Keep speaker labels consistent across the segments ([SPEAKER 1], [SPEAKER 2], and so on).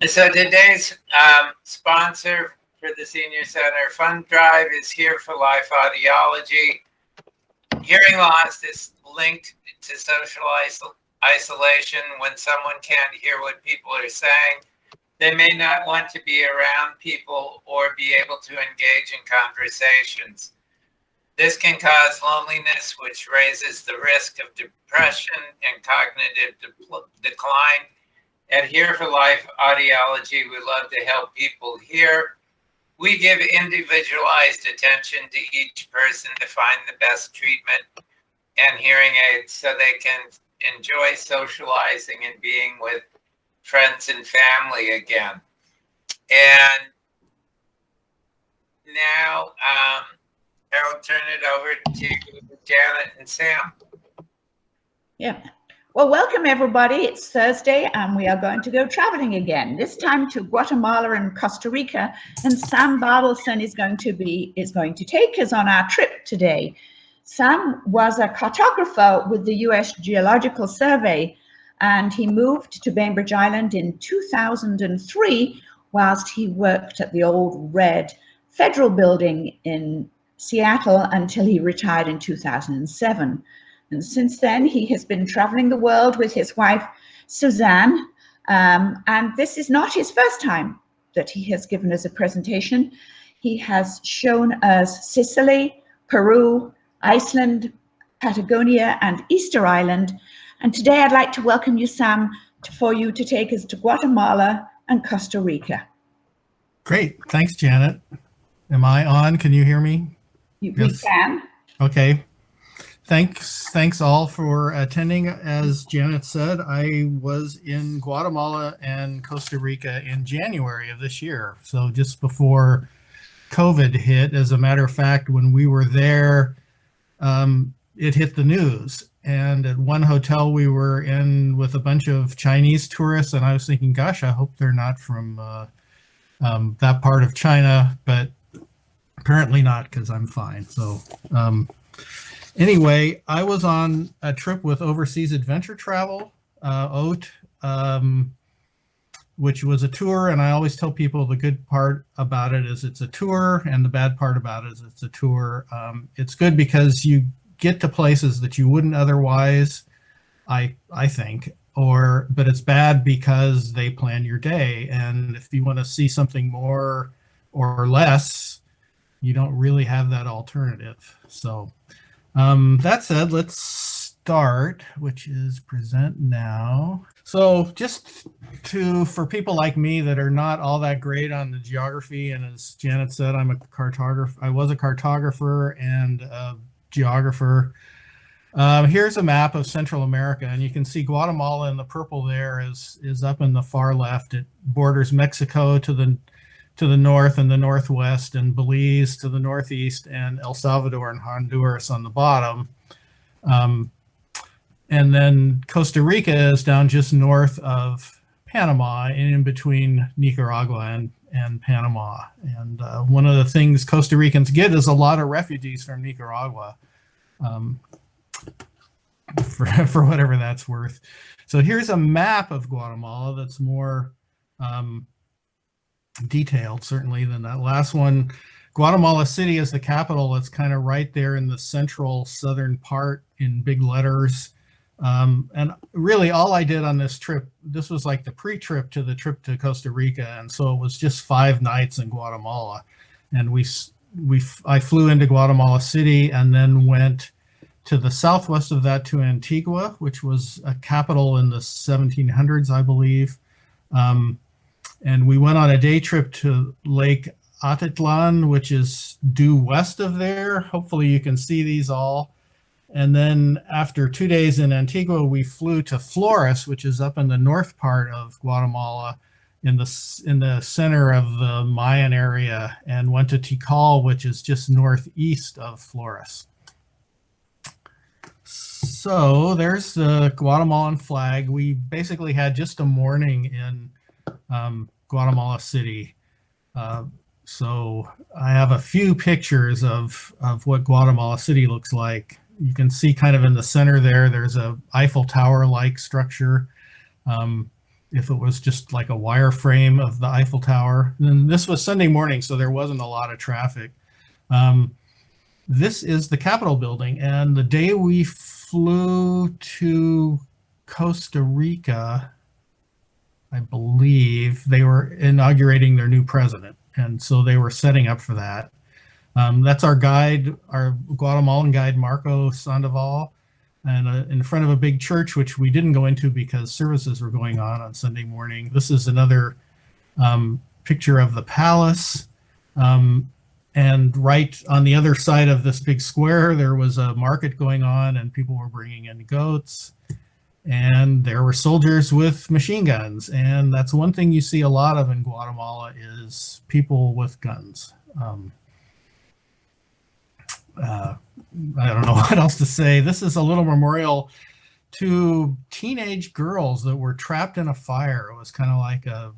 [SPEAKER 1] So today's sponsor for the Senior Center Fund Drive is Here for Life Audiology. Hearing loss is linked to social isolation. When someone can't hear what people are saying, they may not want to be around people or be able to engage in conversations. This can cause loneliness, which raises the risk of depression and cognitive decline. At Here for Life Audiology, we love to help people hear. We give individualized attention to each person to find the best treatment and hearing aids so they can enjoy socializing and being with friends and family again. And now I'll turn it over to Janet and Sam.
[SPEAKER 2] Yeah. Well, welcome everybody. It's Thursday and we are going to go traveling again, this time to Guatemala and Costa Rica. And Sam Bobelston is going to take us on our trip today. Sam was a cartographer with the US Geological Survey, and he moved to Bainbridge Island in 2003 whilst he worked at the old red federal building in Seattle until he retired in 2007. And since then, he has been traveling the world with his wife, Suzanne. And this is not his first time that he has given us a presentation. He has shown us Sicily, Peru, Iceland, Patagonia, and Easter Island. And today I'd like to welcome you, Sam, for you to take us to Guatemala and Costa Rica.
[SPEAKER 3] Great. Thanks, Janet. Am I on? Can you hear me?
[SPEAKER 2] We can.
[SPEAKER 3] Okay. Thanks all for attending. As Janet said, I was in Guatemala and Costa Rica in January of this year. So just before COVID hit. As a matter of fact, when we were there, it hit the news. And at one hotel we were in with a bunch of Chinese tourists, and I was thinking, gosh, I hope they're not from that part of China, but apparently not, because I'm fine. So anyway, I was on a trip with Overseas Adventure Travel, OAT, which was a tour. And I always tell people the good part about it is it's a tour, and the bad part about it is it's a tour. It's good because you get to places that you wouldn't otherwise, I think, but it's bad because they plan your day. And if you want to see something more or less, you don't really have that alternative. So that said, let's start, which is present now. So just for people like me that are not all that great on the geography, and as Janet said, I was a cartographer and a geographer. Here's a map of Central America, and you can see Guatemala in the purple there is up in the far left. It borders Mexico to the north and the northwest, and Belize to the northeast, and El Salvador and Honduras on the bottom. And then Costa Rica is down just north of Panama, and in between Nicaragua and Panama. And one of the things Costa Ricans get is a lot of refugees from Nicaragua, for whatever that's worth. So here's a map of Guatemala that's more detailed, certainly, than that last one. Guatemala City is the capital. It's kind of right there in the central southern part in big letters. And really all I did on this trip, this was like the pre-trip to the trip to Costa Rica. And so it was just 5 nights in Guatemala. And I flew into Guatemala City and then went to the southwest of that to Antigua, which was a capital in the 1700s, I believe. And we went on a day trip to Lake Atlan, which is due west of there. Hopefully you can see these all. And then after 2 days in Antigua, we flew to Flores, which is up in the north part of Guatemala, in the center of the Mayan area, and went to Tikal, which is just northeast of Flores. So there's the Guatemalan flag. We basically had just a morning in Guatemala City. So I have a few pictures of what Guatemala City looks like. You can see kind of in the center there's a Eiffel Tower-like structure. if it was just like a wireframe of the Eiffel Tower. And this was Sunday morning, so there wasn't a lot of traffic. This is the Capitol building, and the day we flew to Costa Rica, I believe they were inaugurating their new president, and so they were setting up for that. That's our guide, our Guatemalan guide, Marco Sandoval, and in front of a big church, which we didn't go into because services were going on Sunday morning. This is another picture of the palace. And right on the other side of this big square, there was a market going on, and people were bringing in goats. And there were soldiers with machine guns. And that's one thing you see a lot of in Guatemala is people with guns. I don't know what else to say. This is a little memorial to teenage girls that were trapped in a fire. It was kind of like a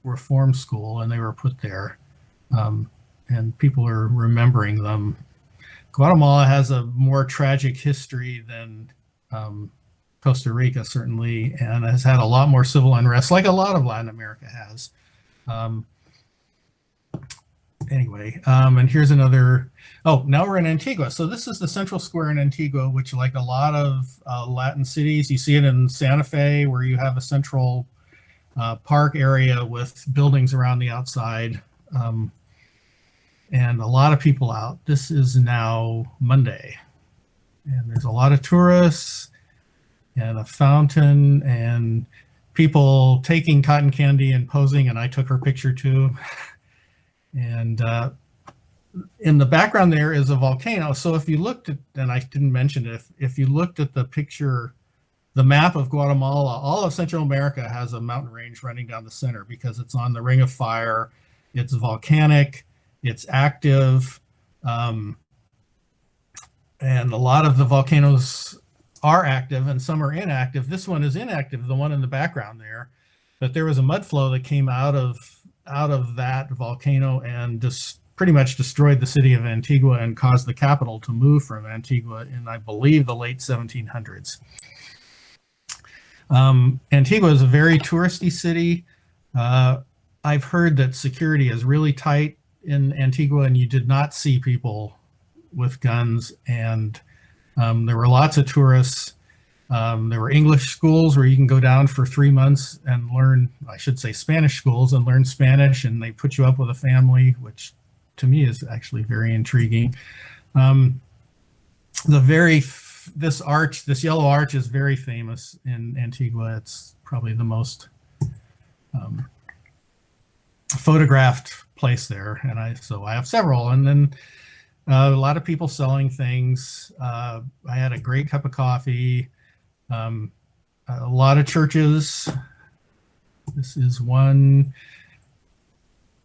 [SPEAKER 3] reform school, and they were put there. And people are remembering them. Guatemala has a more tragic history than Costa Rica, certainly, and has had a lot more civil unrest, like a lot of Latin America has. Anyway, and here's another. Oh, now we're in Antigua. So this is the central square in Antigua, which, like a lot of Latin cities, you see it in Santa Fe, where you have a central park area with buildings around the outside, and a lot of people out. This is now Monday, and there's a lot of tourists and a fountain and people taking cotton candy and posing, and I took her picture too. And in the background there is a volcano. So if you looked at, and I didn't mention it, if you looked at the picture, the map of Guatemala, all of Central America has a mountain range running down the center because it's on the Ring of Fire. It's volcanic, it's active, and a lot of the volcanoes are active and some are inactive. This one is inactive, the one in the background there, but there was a mud flow that came out of that volcano and just pretty much destroyed the city of Antigua and caused the capital to move from Antigua in, I believe, the late 1700s. Antigua is a very touristy city. I've heard that security is really tight in Antigua, and you did not see people with guns, and there were lots of tourists. There were English schools where you can go down for 3 months and learn, I should say Spanish schools, and learn Spanish, and they put you up with a family, which to me is actually very intriguing. This arch, this yellow arch, is very famous in Antigua. It's probably the most photographed place there, and so I have several. And then a lot of people selling things. I had a great cup of coffee. A lot of churches. This is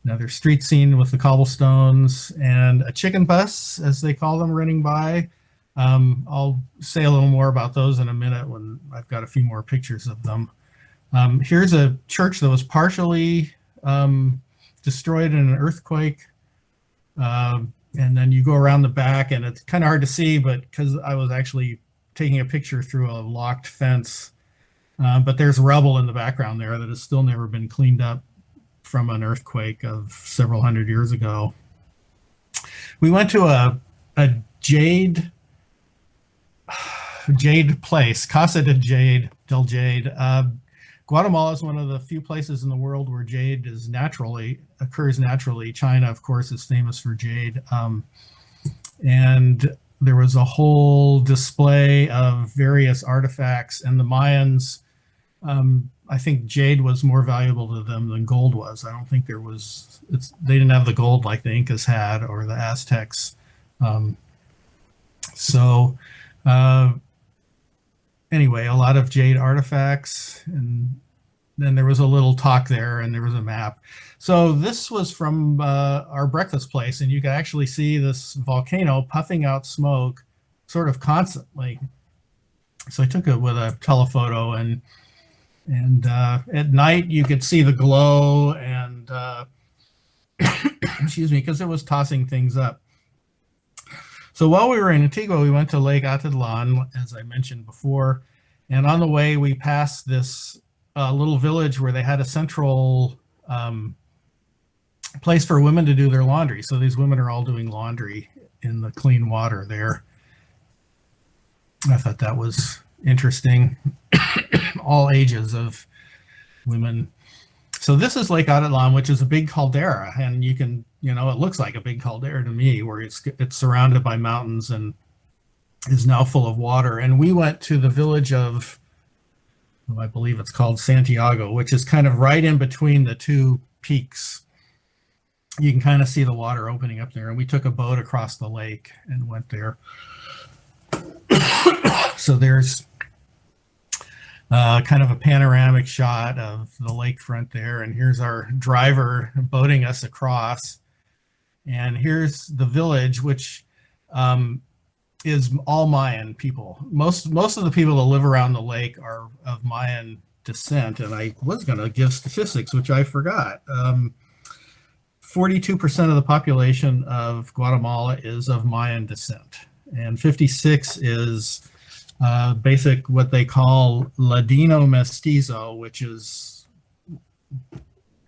[SPEAKER 3] another street scene with the cobblestones and a chicken bus, as they call them, running by. I'll say a little more about those in a minute when I've got a few more pictures of them. Here's a church that was partially destroyed in an earthquake. And then you go around the back, and it's kind of hard to see, but because I was actually taking a picture through a locked fence, but there's rubble in the background there that has still never been cleaned up from an earthquake of several hundred years ago. We went to a jade place, Casa del Jade. Guatemala is one of the few places in the world where jade occurs naturally. China, of course, is famous for jade. And there was a whole display of various artifacts, and the Mayans, I think jade was more valuable to them than gold was. I don't think they didn't have the gold like the Incas had or the Aztecs. Anyway, a lot of jade artifacts, and then there was a little talk there, and there was a map. So this was from our breakfast place, and you can actually see this volcano puffing out smoke sort of constantly. So I took it with a telephoto, and at night you could see the glow, and excuse me, because it was tossing things up. So while we were in Antigua, we went to Lake Atlan, as I mentioned before, and on the way we passed this a little village where they had a central place for women to do their laundry. So these women are all doing laundry in the clean water there. I thought that was interesting. All ages of women. So this is Lake Atlan, which is a big caldera, and you can, it looks like a big caldera to me, where it's surrounded by mountains and is now full of water. And we went to the village of, I believe it's called Santiago, which is kind of right in between the two peaks. You can kind of see the water opening up there, and we took a boat across the lake and went there. So there's kind of a panoramic shot of the lakefront there, and here's our driver boating us across. And here's the village, which is all Mayan people. Most of the people that live around the lake are of Mayan descent, and I was going to give statistics, which I forgot. 42% of the population of Guatemala is of Mayan descent, and 56 is basic what they call Ladino mestizo, which is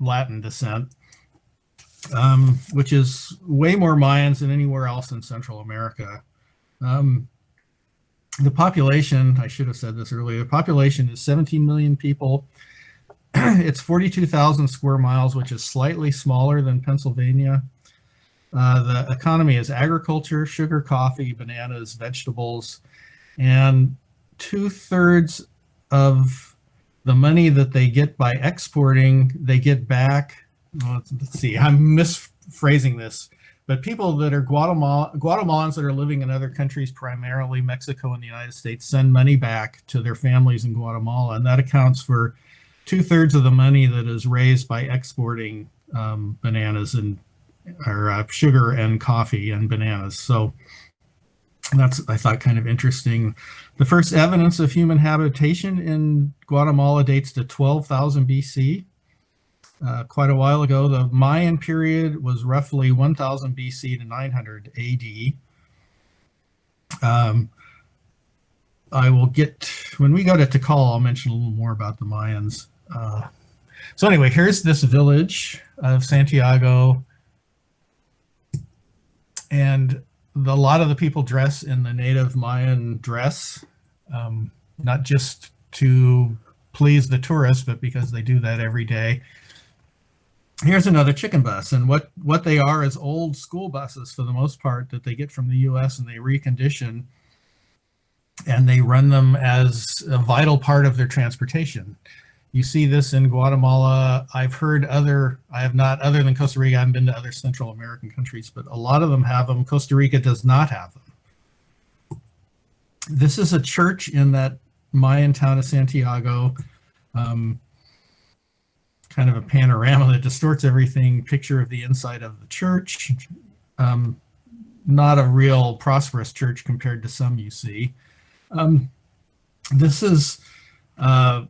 [SPEAKER 3] Latin descent, which is way more Mayans than anywhere else in Central America. The population, I should have said this earlier, the population is 17 million people. It's 42,000 square miles, which is slightly smaller than Pennsylvania. The economy is agriculture, sugar, coffee, bananas, vegetables, and 2/3 of the money that they get by exporting, they get back. Well, let's see, I'm misphrasing this, but people that are Guatemalans that are living in other countries, primarily Mexico and the United States, send money back to their families in Guatemala, and that accounts for 2/3 of the money that is raised by exporting bananas or sugar and coffee and bananas. So that's, I thought, kind of interesting. The first evidence of human habitation in Guatemala dates to 12,000 BC. Quite a while ago. The Mayan period was roughly 1000 BC to 900 AD. I will get, when we go to Tikal, I'll mention a little more about the Mayans. So anyway, here's this village of Santiago, and a lot of the people dress in the native Mayan dress, not just to please the tourists, but because they do that every day. Here's another chicken bus, and what they are is old school buses for the most part that they get from the US, and they recondition, and they run them as a vital part of their transportation. You see this in Guatemala. I've heard I have not, other than Costa Rica, I haven't been to other Central American countries, but a lot of them have them. Costa Rica does not have them. This is a church in that Mayan town of Santiago. Kind of a panorama that distorts everything, picture of the inside of the church. Not a real prosperous church compared to some you see. This is a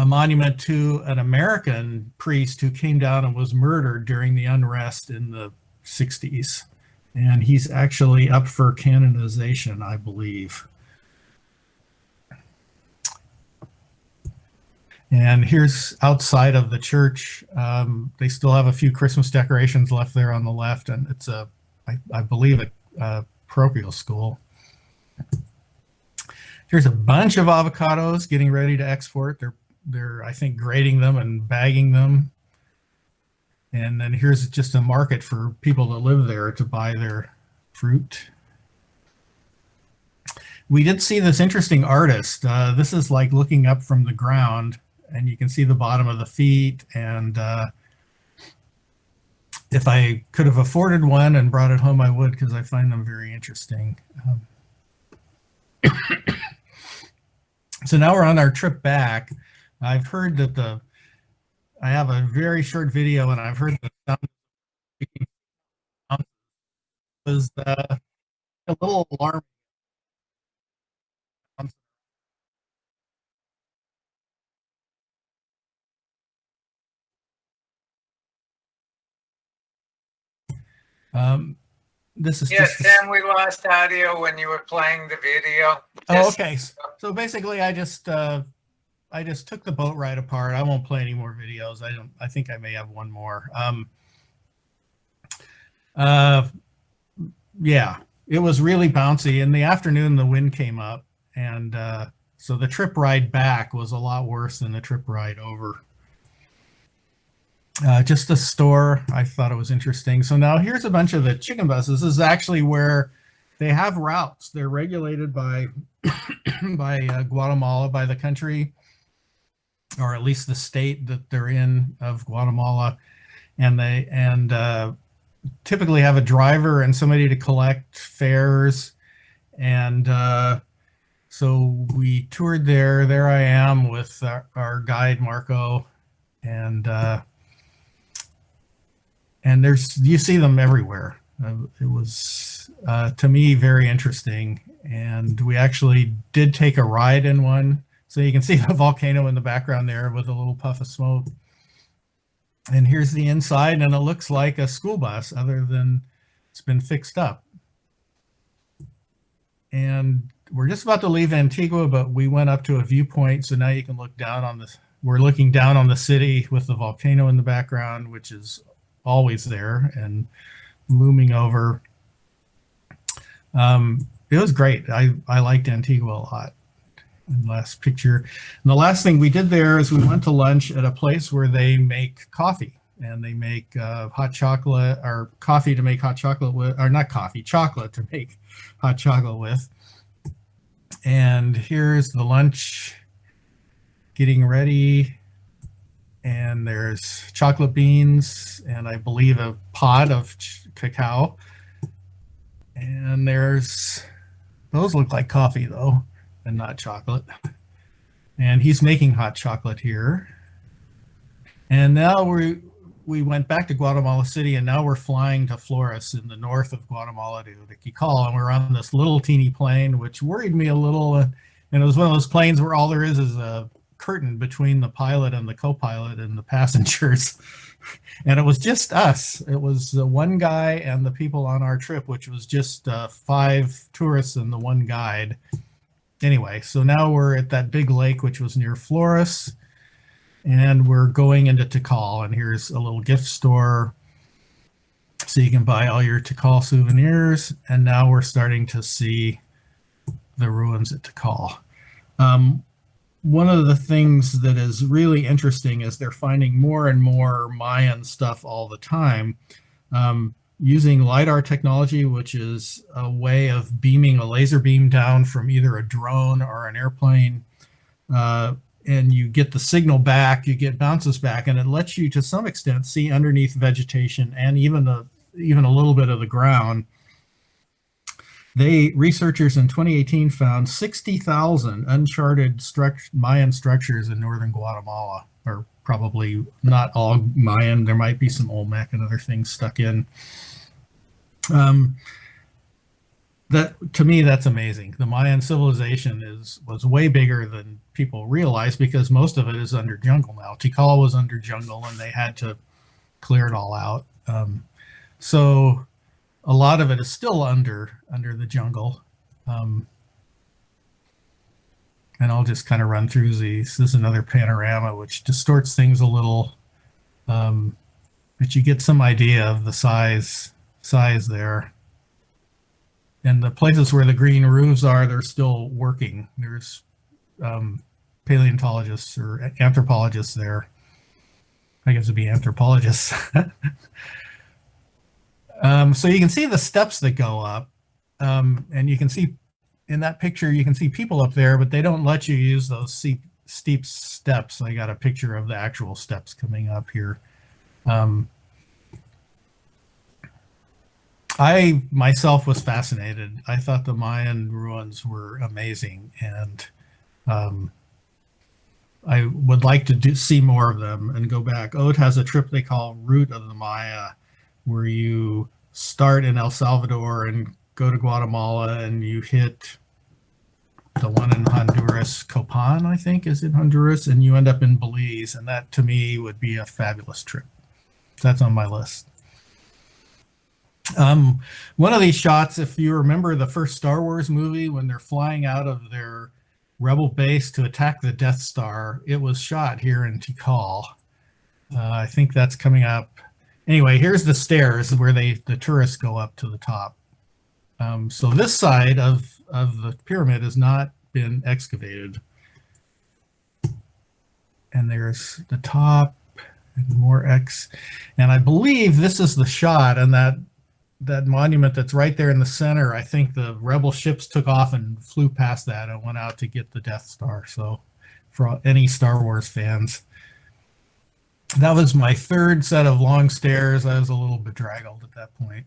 [SPEAKER 3] monument to an American priest who came down and was murdered during the unrest in the 60s. And he's actually up for canonization, I believe. And here's outside of the church. They still have a few Christmas decorations left there on the left, and it's I believe a parochial school. Here's a bunch of avocados getting ready to export. They're I think grading them and bagging them. And then here's just a market for people that live there to buy their fruit. We did see this interesting artist. This is like looking up from the ground, and you can see the bottom of the feet. And if I could have afforded one and brought it home, I would, because I find them very interesting. So now we're on our trip back. I've heard that I have a very short video, and I've heard the sound was a little alarming. This is
[SPEAKER 1] Yes, Sam, we lost audio when you were playing the video.
[SPEAKER 3] Oh, okay. So basically, I just I just took the boat ride apart. I won't play any more videos. I think I may have one more. Yeah, it was really bouncy. In the afternoon, the wind came up, and so the trip ride back was a lot worse than the trip ride over. Just a store, I thought it was interesting. So now here's a bunch of the chicken buses. This is actually where they have routes. They're regulated by by Guatemala, by the country, or at least the state that they're in of Guatemala, and they typically have a driver and somebody to collect fares. And so we toured there. There I am with our guide Marco, and you see them everywhere. It was to me very interesting, and we actually did take a ride in one. So you can see the volcano in the background there with a little puff of smoke. And here's the inside, and it looks like a school bus, other than it's been fixed up. And we're just about to leave Antigua, but we went up to a viewpoint, so now you can look down on this. We're looking down on the city with the volcano in the background, which is always there and looming over. It was great. I liked Antigua a lot. And last picture. And the last thing we did there is we went to lunch at a place where they make coffee, and they make hot chocolate, or coffee to make hot chocolate with, or not coffee, chocolate to make hot chocolate with. And here's the lunch getting ready. And there's chocolate beans and I believe a pod of cacao. And those look like coffee though, and not chocolate. And he's making hot chocolate here. And now we went back to Guatemala City, and now we're flying to Flores in the north of Guatemala to Tikal, and we're on this little teeny plane, which worried me a little. And it was one of those planes where all there is a curtain between the pilot and the co-pilot and the passengers. And it was just us. It was the one guy and the people on our trip, which was just 5 tourists and the one guide. Anyway, so now we're at that big lake, which was near Flores, and we're going into Tikal. And here's a little gift store, so you can buy all your Tikal souvenirs. And now we're starting to see the ruins at Tikal. One of the things that is really interesting is they're finding more and more Mayan stuff all the time, using LiDAR technology, which is a way of beaming a laser beam down from either a drone or an airplane. And you get the signal back, you get bounces back, and it lets you to some extent see underneath vegetation and even a little bit of the ground. Researchers in 2018 found 60,000 uncharted Mayan structures in northern Guatemala, or probably not all Mayan. There might be some Olmec and other things stuck in. That, to me, that's amazing. The Mayan civilization was way bigger than people realize, because most of it is under jungle now. Tikal was under jungle, and they had to clear it all out. So a lot of it is still under the jungle. And I'll just kind of run through these. This is another panorama, which distorts things a little, but you get some idea of the size there. And the places where the green roofs are, they're still working. There's paleontologists or anthropologists there. I guess it'd be anthropologists. So you can see the steps that go up, and you can see in that picture, you can see people up there, but they don't let you use those steep steps. I got a picture of the actual steps coming up here. I myself was fascinated. I thought the Mayan ruins were amazing, and I would like to see more of them and go back. Ode has a trip they call Route of the Maya, where you start in El Salvador and go to Guatemala, and you hit the one in Honduras, Copan, I think, is in Honduras, and you end up in Belize. And that, to me, would be a fabulous trip. That's on my list. One of these shots, if you remember the first Star Wars movie, when they're flying out of their rebel base to attack the Death Star. It was shot here in Tikal. I think that's coming up. Anyway, here's the stairs where the tourists go up to the top. So this side of the pyramid has not been excavated. And there's the top and more X. And I believe this is the shot, and that monument that's right there in the center, I think the rebel ships took off and flew past that and went out to get the Death Star. So for any Star Wars fans, that was my third set of long stairs. I was a little bedraggled at that point.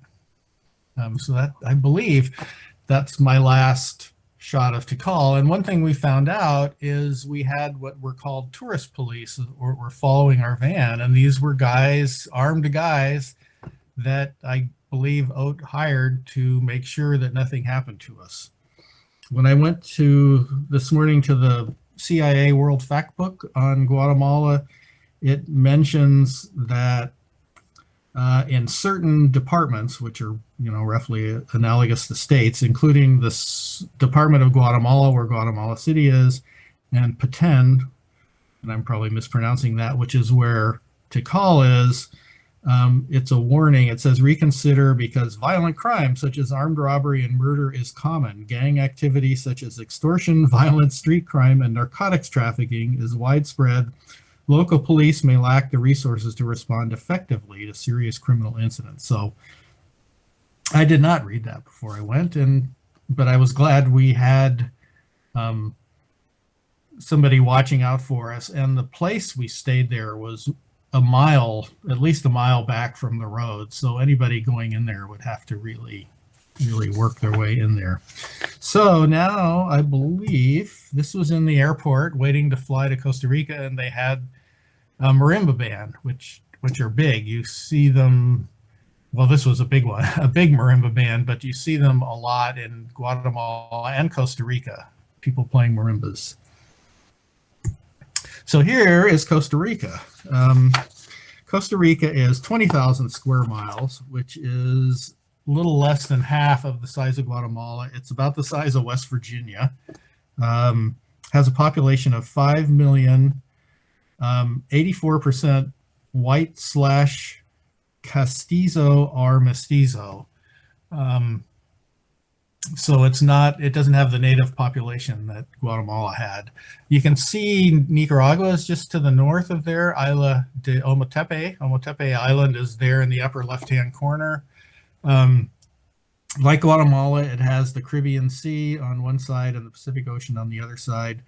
[SPEAKER 3] So that, I believe that's my last shot of Tikal. And one thing we found out is we had what were called tourist police, or were following our van. And these were guys, armed guys, that I believe Oat hired to make sure that nothing happened to us. When I went this morning to the CIA World Factbook on Guatemala, it mentions that in certain departments, which are roughly analogous to states, including the Department of Guatemala, where Guatemala City is, and Petén, and I'm probably mispronouncing that, which is where Tikal is. It's a warning. It says reconsider because violent crime such as armed robbery and murder is common. Gang activity such as extortion, violent street crime, and narcotics trafficking is widespread. Local police may lack the resources to respond effectively to serious criminal incidents. So I did not read that before I went, but I was glad we had somebody watching out for us. And the place we stayed there was at least a mile back from the road. So anybody going in there would have to really work their way in there. So now I believe this was in the airport waiting to fly to Costa Rica, and they had a Marimba Band, which are big. You see them, well, this was a big one, a big Marimba Band, but you see them a lot in Guatemala and Costa Rica, people playing marimbas. So here is Costa Rica. Costa Rica is 20,000 square miles, which is a little less than half of the size of Guatemala. It's about the size of West Virginia. Has a population of 5 million, 84% white / castizo or mestizo. So it doesn't have the native population that Guatemala had. You can see Nicaragua is just to the north of there. Isla de Ometepe. Ometepe Island is there in the upper left-hand corner. Like Guatemala, it has the Caribbean Sea on one side and the Pacific Ocean on the other side.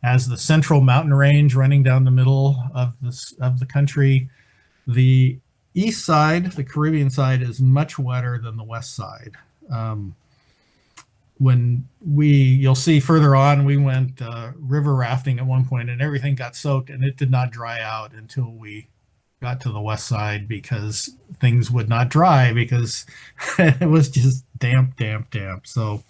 [SPEAKER 3] Has the central mountain range running down the middle of the country. The east side, the Caribbean side, is much wetter than the west side. You'll see further on, we went river rafting at one point, and everything got soaked, and it did not dry out until we got to the west side, because things would not dry because it was just damp. So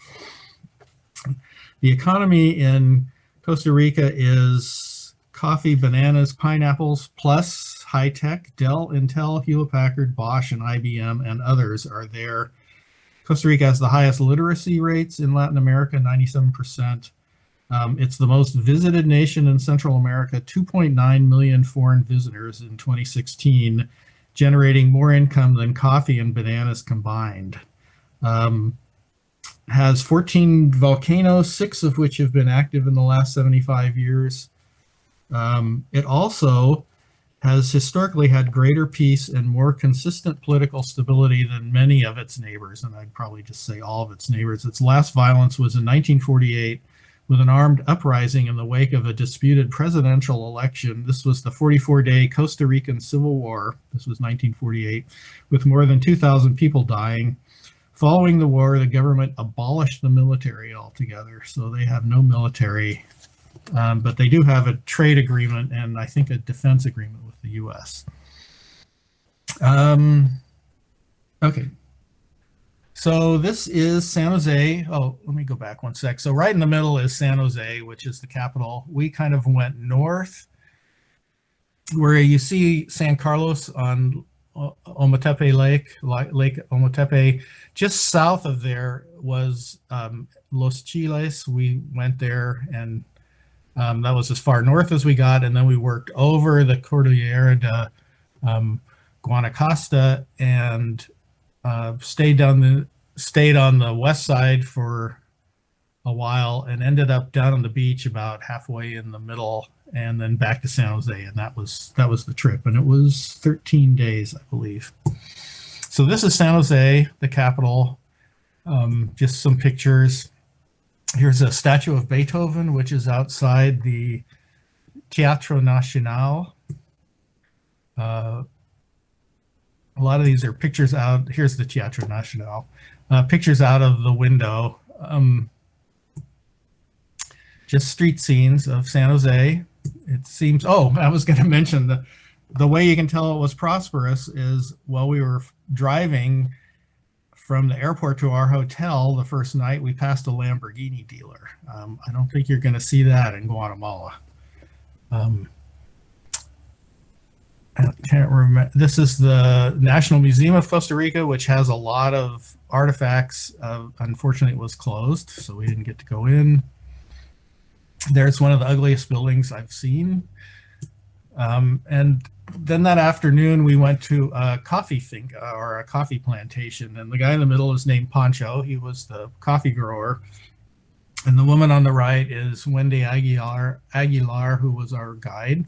[SPEAKER 3] the economy in Costa Rica is coffee, bananas, pineapples, plus high tech. Dell, Intel, Hewlett Packard, Bosch, and IBM and others are there. Costa Rica has the highest literacy rates in Latin America, 97%. It's the most visited nation in Central America, 2.9 million foreign visitors in 2016, generating more income than coffee and bananas combined. Has 14 volcanoes, 6 of which have been active in the last 75 years. It also has historically had greater peace and more consistent political stability than many of its neighbors, and I'd probably just say all of its neighbors. Its last violence was in 1948 with an armed uprising in the wake of a disputed presidential election. This was the 44-day Costa Rican Civil War. This was 1948, with more than 2,000 people dying. Following the war, the government abolished the military altogether, so they have no military. But they do have a trade agreement and I think a defense agreement with the U.S. Okay. So this is San Jose. Oh, let me go back one sec. So right in the middle is San Jose, which is the capital. We kind of went north where you see San Carlos on Ometepe Lake Ometepe. Just south of there was Los Chiles. We went there and That was as far north as we got, and then we worked over the Cordillera de Guanacaste and stayed on the west side for a while and ended up down on the beach about halfway in the middle, and then back to San Jose, and that was the trip, and it was 13 days, I believe. So this is San Jose, the capital. Just some pictures. Here's a statue of Beethoven, which is outside the Teatro Nacional. A lot of these are pictures out. Here's the Teatro Nacional. Pictures out of the window. Just street scenes of San Jose. It seems, oh, I was going to mention the way you can tell it was prosperous is while we were driving from the airport to our hotel the first night, we passed a Lamborghini dealer. I don't think you're going to see that in Guatemala. I can't remember. This is the National Museum of Costa Rica, which has a lot of artifacts. Unfortunately, it was closed, so we didn't get to go in. There's one of the ugliest buildings I've seen. And then that afternoon, we went to a coffee finca or a coffee plantation. And the guy in the middle is named Pancho. He was the coffee grower. And the woman on the right is Wendy Aguilar, who was our guide.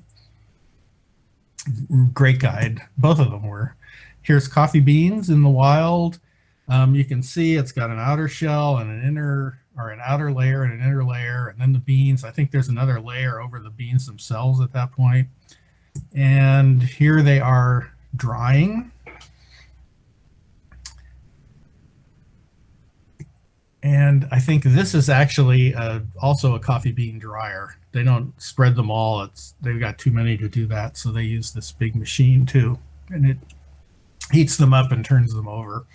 [SPEAKER 3] Great guide. Both of them were. Here's coffee beans in the wild. You can see it's got an outer shell and an outer layer and an inner layer, and then the beans. I think there's another layer over the beans themselves at that point. And here they are drying. And I think this is actually also a coffee bean dryer. They don't spread them all. They've got too many to do that, so they use this big machine too. And it heats them up and turns them over.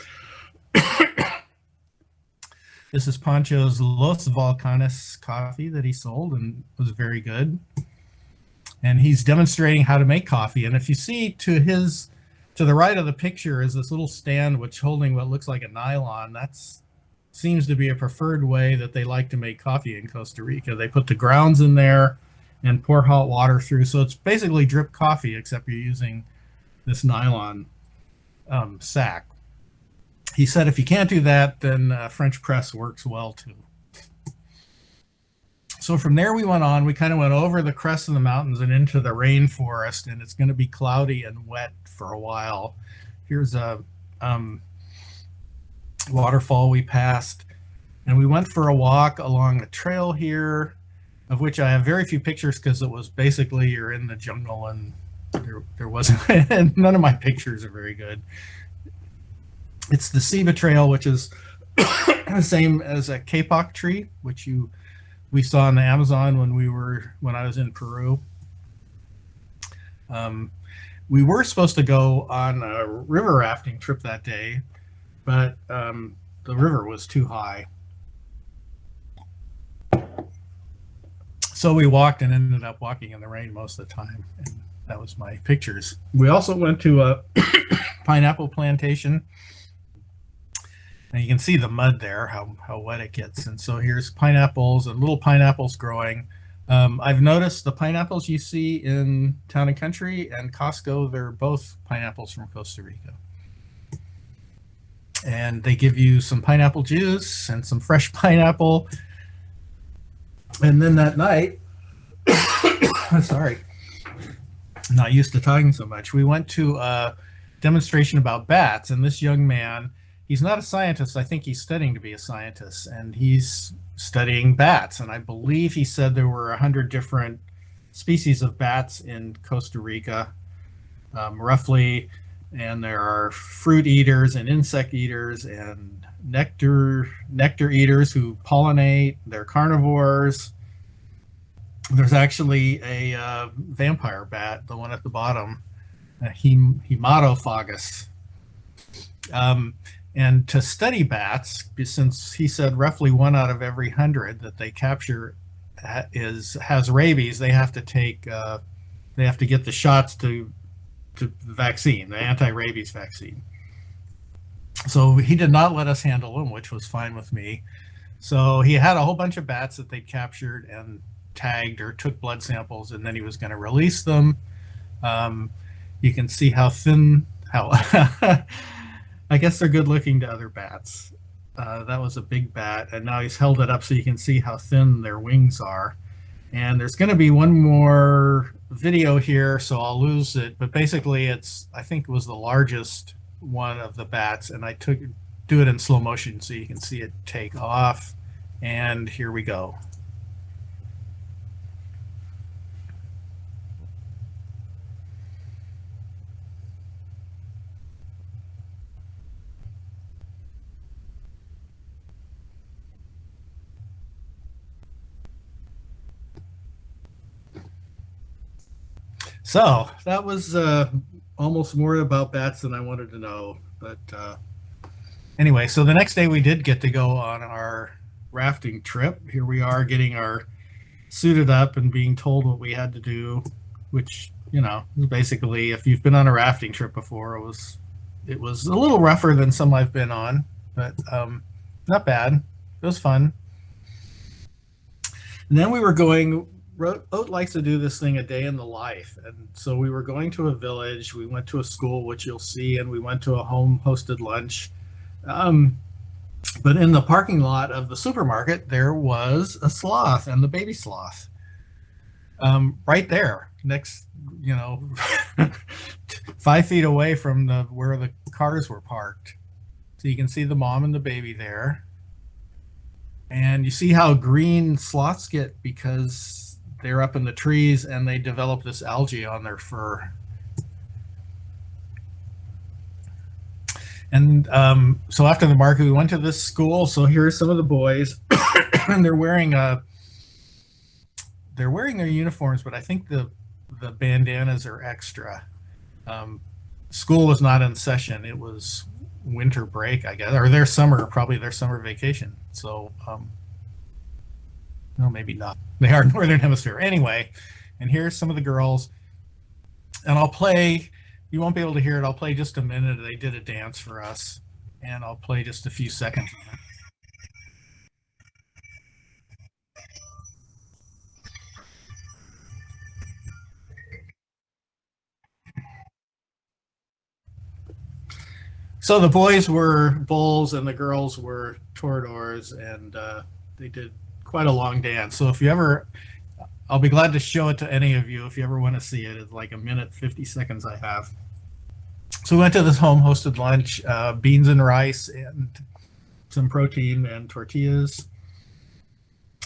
[SPEAKER 3] This is Pancho's Los Volcanes coffee that he sold and was very good. And he's demonstrating how to make coffee. And if you see to the right of the picture is this little stand which holding what looks like a nylon. That's seems to be a preferred way that they like to make coffee in Costa Rica. They put the grounds in there and pour hot water through. So it's basically drip coffee, except you're using this nylon sack. He said if you can't do that, then French press works well too. So from there we went on. We kind of went over the crest of the mountains and into the rainforest, and it's going to be cloudy and wet for a while. Here's a waterfall we passed, and we went for a walk along a trail here, of which I have very few pictures because it was basically you're in the jungle and there wasn't none of my pictures are very good. It's the Sima Trail, which is the same as a kapok tree, which we saw in the Amazon when I was in Peru. We were supposed to go on a river rafting trip that day, but the river was too high. So we walked and ended up walking in the rain most of the time. And that was my pictures. We also went to a pineapple plantation. And you can see the mud there, how wet it gets. And so here's pineapples and little pineapples growing. I've noticed the pineapples you see in Town and Country and Costco, they're both pineapples from Costa Rica. And they give you some pineapple juice and some fresh pineapple. And then that night, sorry, I'm not used to talking so much. We went to a demonstration about bats, and this young man, he's not a scientist. I think he's studying to be a scientist, and he's studying bats. And I believe he said there were 100 different species of bats in Costa Rica, roughly. And there are fruit eaters and insect eaters and nectar eaters who pollinate. They're carnivores. There's actually a vampire bat, the one at the bottom, Hematophagus. And to study bats, since he said roughly 1 out of every 100 that they capture has rabies, they have to get the shots to the vaccine, the anti-rabies vaccine. So he did not let us handle them, which was fine with me. So he had a whole bunch of bats that they'd captured, and tagged or took blood samples, and then he was going to release them. You can see how thin, how I guess they're good looking to other bats. That was a big bat, and now he's held it up so you can see how thin their wings are. And there's going to be one more video here, so I'll lose it. But basically, I think it was the largest one of the bats, and I do it in slow motion so you can see it take off. And here we go. So that was almost more about bats than I wanted to know. But anyway, so the next day we did get to go on our rafting trip. Here we are getting our suited up and being told what we had to do, which, you know, basically, if you've been on a rafting trip before, it was a little rougher than some I've been on, but not bad. It was fun. And then we were going, Oat likes to do this thing, a day in the life. And so we were going to a village, we went to a school, which you'll see, and we went to a home hosted lunch. But in the parking lot of the supermarket, there was a sloth and the baby sloth right there next, 5 feet away from where the cars were parked. So you can see the mom and the baby there. And you see how green sloths get because they're up in the trees and they develop this algae on their fur. And so after the market, we went to this school. So here's some of the boys, and they're wearing their uniforms, but I think the bandanas are extra. School was not in session. It was winter break, I guess, or probably their summer vacation. So, no, maybe not. They are Northern Hemisphere. Anyway, and here's some of the girls. And I'll play, you won't be able to hear it. I'll play just a minute. They did a dance for us, and I'll play just a few seconds of it. So the boys were bulls and the girls were toreadors, and they did quite a long dance. So if you ever, I'll be glad to show it to any of you if you ever want to see it. It's like a minute, 50 seconds I have. So we went to this home hosted lunch, beans and rice and some protein and tortillas.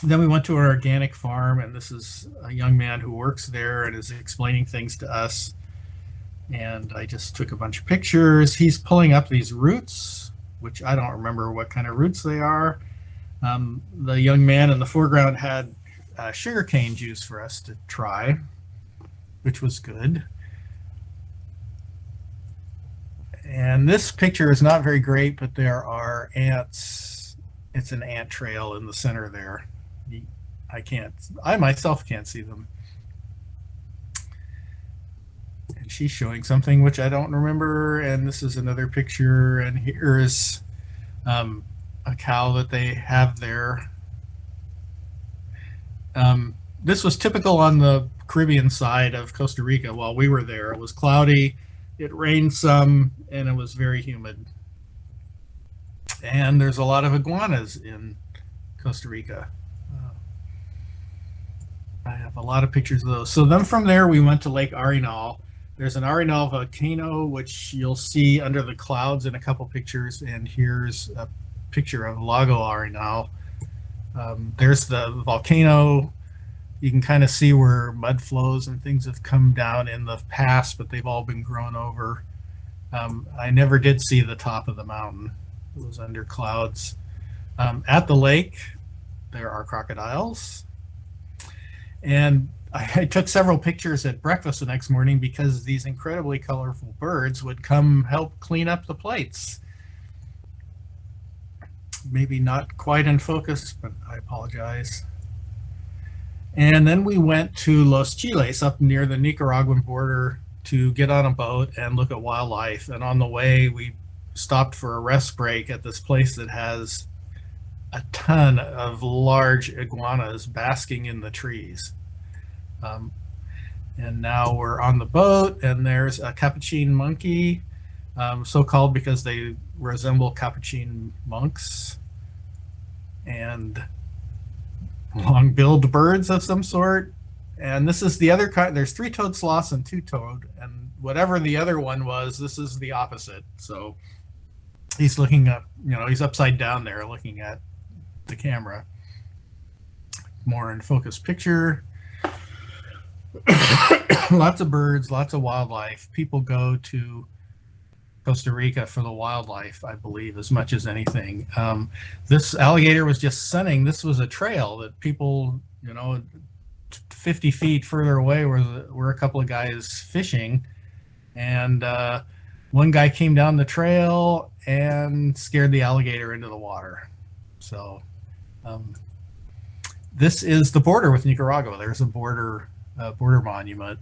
[SPEAKER 3] Then we went to our organic farm, and this is a young man who works there and is explaining things to us. And I just took a bunch of pictures. He's pulling up these roots, which I don't remember what kind of roots they are. The young man in the foreground had sugarcane juice for us to try, which was good. And this picture is not very great, but there are ants. It's an ant trail in the center there. I myself can't see them. And she's showing something which I don't remember. And this is another picture. And here is a cow that they have there. This was typical on the Caribbean side of Costa Rica while we were there. It was cloudy, it rained some, and it was very humid. And there's a lot of iguanas in Costa Rica. I have a lot of pictures of those. So then from there, we went to Lake Arenal. There's an Arenal volcano, which you'll see under the clouds in a couple pictures. And here's a picture of Lago Arenal. There's the volcano. You can kind of see where mud flows and things have come down in the past, but they've all been grown over. I never did see the top of the mountain. It was under clouds. At the lake, there are crocodiles. And I took several pictures at breakfast the next morning because these incredibly colorful birds would come help clean up the plates. Maybe not quite in focus, but I apologize. And then we went to Los Chiles up near the Nicaraguan border to get on a boat and look at wildlife. And on the way, we stopped for a rest break at this place that has a ton of large iguanas basking in the trees. And now we're on the boat, and there's a Cappuccin Monkey, so called because they resemble capuchin monks, and long-billed birds of some sort. And this is the other kind. There's three-toed sloths and two-toed, and whatever the other one was, this is the opposite. So he's looking up, he's upside down there looking at the camera. More in focus picture. Lots of birds, lots of wildlife. People go to Costa Rica for the wildlife, I believe, as much as anything. This alligator was just sunning. This was a trail that people, 50 feet further away were a couple of guys fishing, and one guy came down the trail and scared the alligator into the water. So this is the border with Nicaragua. There's a border monument.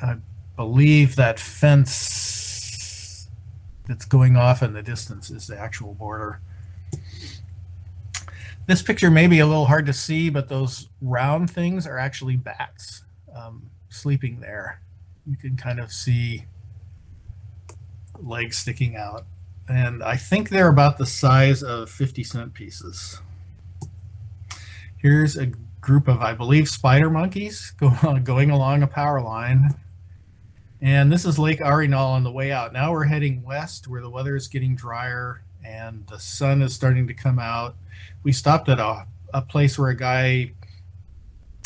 [SPEAKER 3] I believe that fence that's going off in the distance is the actual border. This picture may be a little hard to see, but those round things are actually bats sleeping there. You can kind of see legs sticking out. And I think they're about the size of 50-cent pieces. Here's a group of, I believe, spider monkeys going along a power line. And this is Lake Arenal on the way out. Now we're heading west where the weather is getting drier and the sun is starting to come out. We stopped at a place where a guy,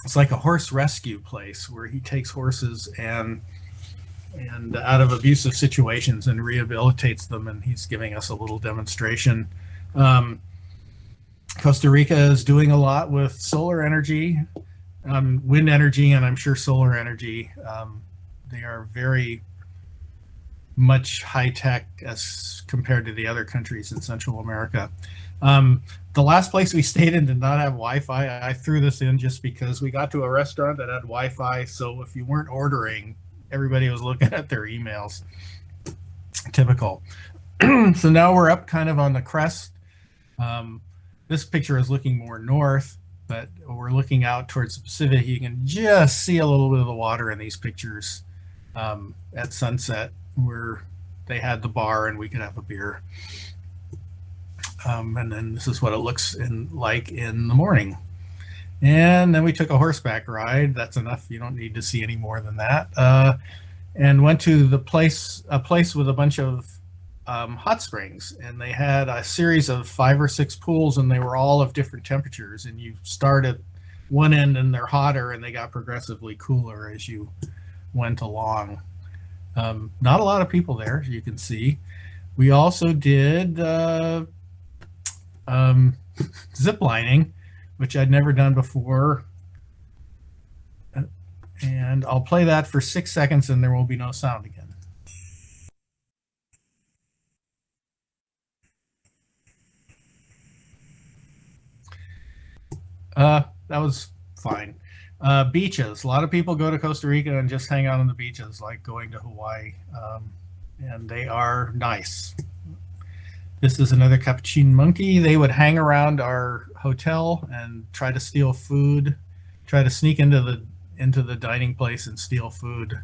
[SPEAKER 3] it's like a horse rescue place where he takes horses and out of abusive situations and rehabilitates them, and he's giving us a little demonstration. Costa Rica is doing a lot with solar energy, wind energy, and I'm sure solar energy. They are very much high tech as compared to the other countries in Central America. The last place we stayed in did not have Wi-Fi. I threw this in just because we got to a restaurant that had Wi-Fi, so if you weren't ordering, everybody was looking at their emails. Typical. So now we're up kind of on the crest. This picture is looking more north, but we're looking out towards the Pacific. You can just see a little bit of the water in these pictures at sunset, where they had the bar and we could have a beer. And then this is what it looks like in the morning. And then we took a horseback ride. That's enough. You don't need to see any more than that. And went to a place with a bunch of hot springs, and they had a series of 5 or 6 pools, and they were all of different temperatures. And you start at one end and they're hotter, and they got progressively cooler as you went along. Not a lot of people there, as you can see. We also did ziplining, which I'd never done before. And I'll play that for 6 seconds and there will be no sound again. That was fine. Beaches. A lot of people go to Costa Rica and just hang out on the beaches, like going to Hawaii. And they are nice. This is another Cappuccin Monkey. They would hang around our hotel and try to steal food, try to sneak into the dining place and steal food.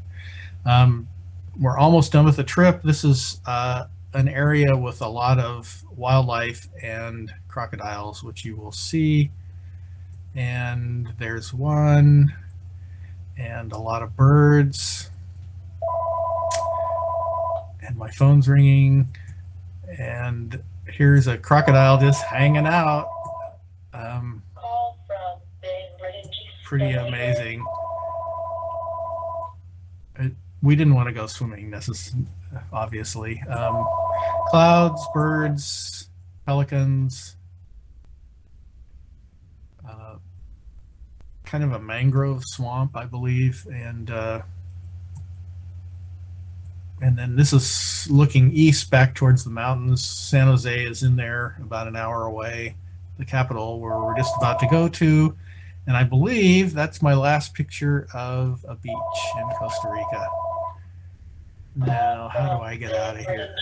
[SPEAKER 3] We're almost done with the trip. This is an area with a lot of wildlife and crocodiles, which you will see. And there's one, and a lot of birds. And my phone's ringing. And here's a crocodile just hanging out. Pretty amazing. We didn't want to go swimming, obviously. Clouds, birds, pelicans, kind of a mangrove swamp, I believe, and then this is looking east back towards the mountains. San Jose is in there, about an hour away, the capital where we're just about to go to. And I believe that's my last picture of a beach in Costa Rica. Now, how do I get out of here?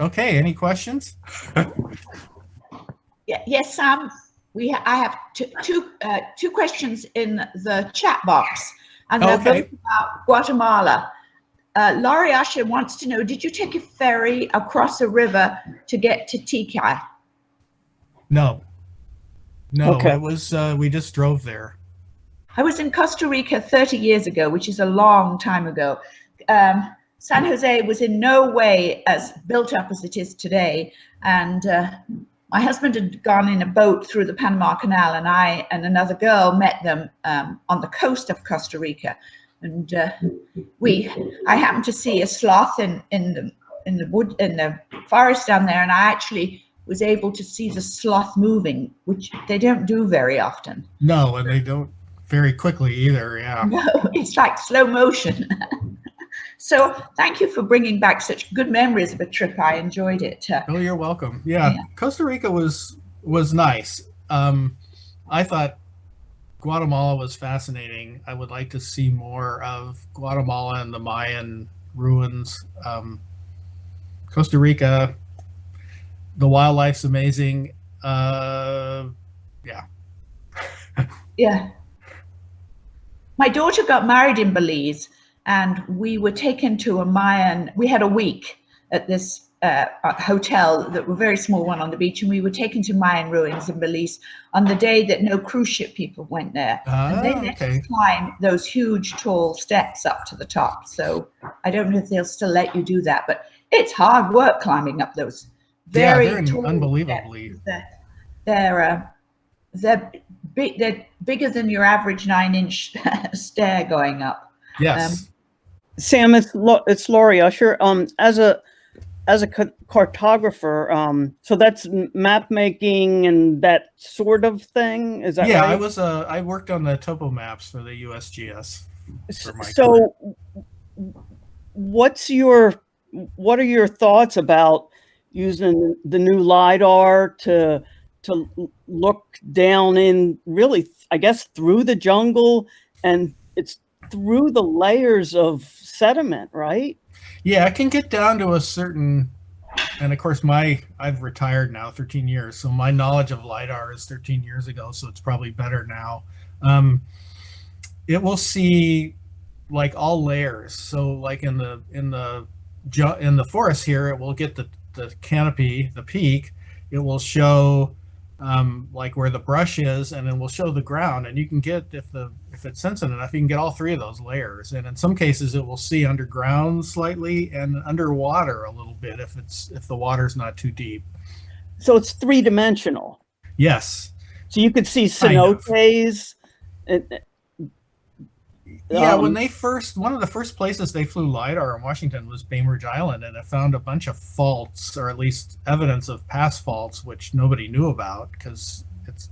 [SPEAKER 3] Okay, any questions?
[SPEAKER 2] Yeah, yes, Sam. I have two questions in the chat box, and they're
[SPEAKER 3] Okay.
[SPEAKER 2] both about Guatemala. Laurie Usher wants to know: did you take a ferry across a river to get to Tikal?
[SPEAKER 3] No,
[SPEAKER 4] Okay.
[SPEAKER 3] it was we just drove there.
[SPEAKER 2] I was in Costa Rica 30 years ago, which is a long time ago. San Jose was in no way as built up as it is today, and my husband had gone in a boat through the Panama Canal, and I and another girl met them on the coast of Costa Rica, and I happened to see a sloth in the forest down there, and I actually was able to see the sloth moving, which they don't do very often.
[SPEAKER 3] No, and they don't very quickly either. Yeah.
[SPEAKER 2] No, it's like slow motion. So thank you for bringing back such good memories of a trip. I enjoyed it.
[SPEAKER 3] Oh, you're welcome. Yeah. Costa Rica was nice. I thought Guatemala was fascinating. I would like to see more of Guatemala and the Mayan ruins. Costa Rica, the wildlife's amazing. Yeah.
[SPEAKER 2] Yeah. My daughter got married in Belize, and we were taken to a Mayan. We had a week at this hotel, that were very small one on the beach, and we were taken to Mayan ruins in Belize on the day that no cruise ship people went there. And they let us climb those huge, tall steps up to the top. So I don't know if they'll still let you do that, but it's hard work climbing up those very tall
[SPEAKER 3] unbelievably.
[SPEAKER 2] Steps. They're bigger than your average 9-inch stair going up.
[SPEAKER 3] Yes.
[SPEAKER 4] Sam, it's Laurie Usher. As a cartographer, so that's map making and that sort of thing. Is that right?
[SPEAKER 3] Yeah, I worked on the topo maps for the USGS.
[SPEAKER 4] So, what are your thoughts about using the new LiDAR to look down in, really, I guess, through the jungle, and it's through the layers of sediment, right?
[SPEAKER 3] Yeah, it can get down to a certain, and of course I've retired now 13 years, so my knowledge of LiDAR is 13 years ago, so it's probably better now. It will see like all layers. So like in the forest here, it will get the canopy, the peak. It will show like where the brush is, and then we'll show the ground, and you can get, if it's sensitive enough, you can get all three of those layers. And in some cases it will see underground slightly and underwater a little bit if the water's not too deep.
[SPEAKER 4] So it's three-dimensional.
[SPEAKER 3] Yes.
[SPEAKER 4] So you could see cenotes.
[SPEAKER 3] Yeah, when one of the first places they flew LiDAR in Washington was Bainbridge Island, and it found a bunch of faults, or at least evidence of past faults, which nobody knew about, because it's,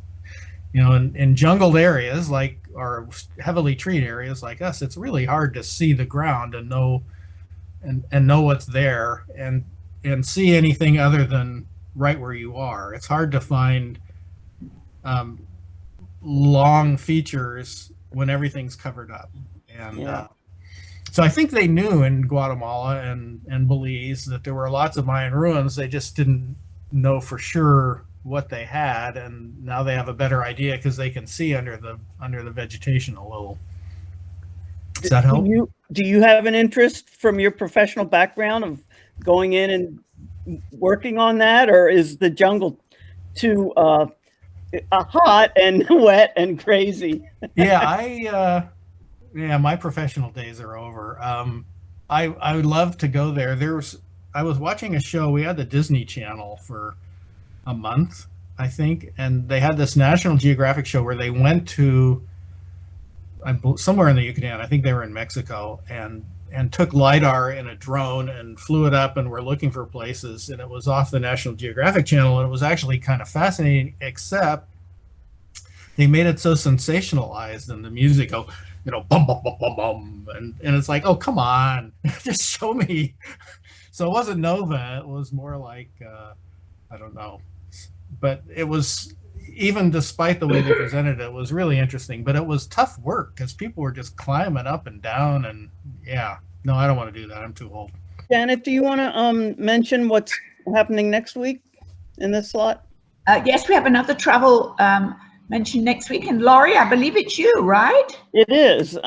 [SPEAKER 3] in jungled areas or heavily treed areas like us, it's really hard to see the ground and know what's there and see anything other than right where you are. It's hard to find long features when everything's covered up. And so I think they knew in Guatemala and Belize that there were lots of Mayan ruins. They just didn't know for sure what they had, and now they have a better idea because they can see under the vegetation a little. Does that help?
[SPEAKER 4] Do you have an interest from your professional background of going in and working on that, or is the jungle too hot and wet and crazy?
[SPEAKER 3] Yeah, my professional days are over. I would love to go there. I was watching a show. We had the Disney Channel for a month, I think, and they had this National Geographic show where they went to somewhere in the Yucatan. I think they were in Mexico, and took LiDAR in a drone and flew it up, and were looking for places, and it was off the National Geographic Channel, and it was actually kind of fascinating, except they made it so sensationalized, and the music go, bum, bum, bum, bum, bum. And it's like, oh, come on, just show me. So it wasn't Nova. It was more like, I don't know. But it was, even despite the way they presented it, was really interesting. But it was tough work because people were just climbing up and down. And no, I don't want to do that. I'm too old.
[SPEAKER 4] Janet, do you want to mention what's happening next week in this slot?
[SPEAKER 2] Yes, we have another travel mention next week. And Laurie, I believe it's you, right?
[SPEAKER 4] It is.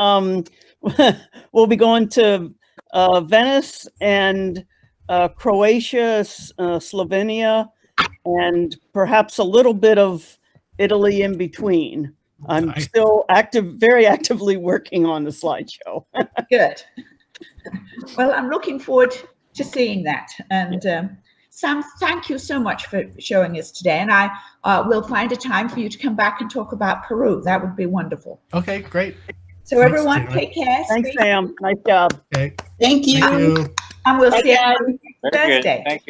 [SPEAKER 4] We'll be going to Venice and Croatia, Slovenia, and perhaps a little bit of Italy in between. I'm
[SPEAKER 3] Nice.
[SPEAKER 4] still very actively working on the slideshow.
[SPEAKER 2] Good. Well, I'm looking forward to seeing that. And Sam, thank you so much for showing us today. And I will find a time for you to come back and talk about Peru. That would be wonderful.
[SPEAKER 3] Okay, great.
[SPEAKER 2] So
[SPEAKER 3] Thanks,
[SPEAKER 2] everyone,
[SPEAKER 3] Taylor.
[SPEAKER 2] take care.
[SPEAKER 4] Thanks,
[SPEAKER 2] Stay-
[SPEAKER 4] Sam. Nice job.
[SPEAKER 3] Okay.
[SPEAKER 5] Thank you.
[SPEAKER 3] Thank you.
[SPEAKER 2] And we'll see you
[SPEAKER 5] Bye,
[SPEAKER 2] on
[SPEAKER 1] Very good.
[SPEAKER 2] Thursday.
[SPEAKER 1] Thank you.